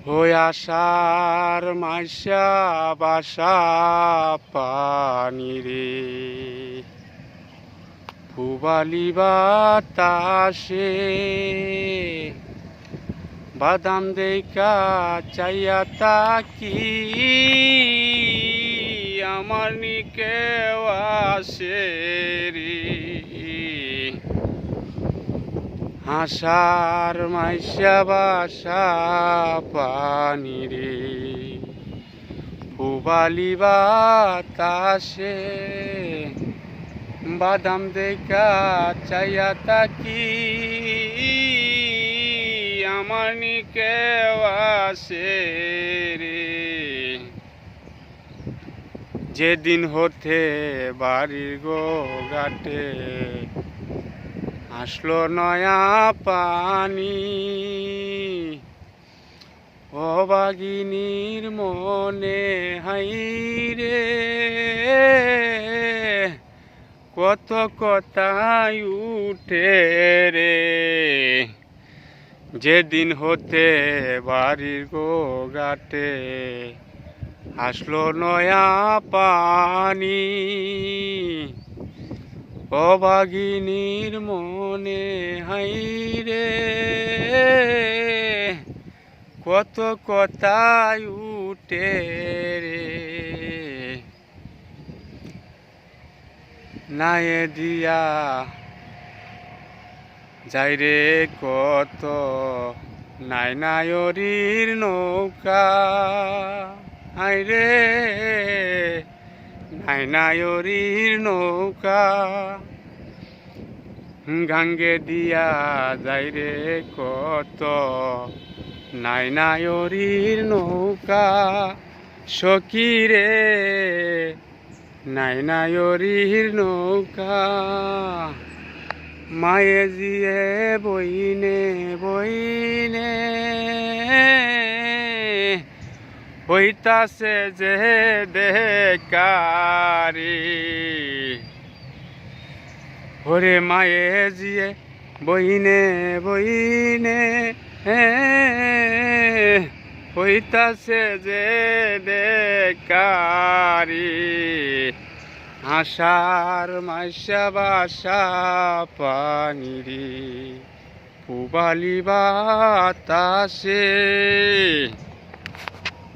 হই আশার মাইশা বাসা পানি রে পুবালি বাতাসে বাদাম দেইকা চাইয়া তাকি আমার নিকে আসে রে আশার মাইশা বাসা পানি রে পুবালি বাতাসে বাদাম দেখা চাইয়া তাকি আমার নিকে আসে রে যেদিন হতে বাড়ির গো ঘাটে আসলো নয়া পানি অবাগিনীর মনে হাই রে কত কথাই উঠে রে যেদিন হতে বাড়ির গো ঘাটে আসলো নয়া পানি অবাগিনীর মনে হাই রে কত কথাই উঠে রে নায়ে দিয়া যাই রে কত নাই নায়রির নৌকা হাই রে নাই নায়রির নৌকা গাঙ্গে দিয়া যাই রে কত নাই নায়রির নৌকা সখী রে নাই নায়রির নৌকা মায়ে জিয়ে বইনে বইনে হইতাছে যে দেকারি ওরে মায়ে জিয়ে বইনে বইনে হইতাছে যে দেকারি আশার মাইশা বাসা পানি রে পুবালি বাতাসে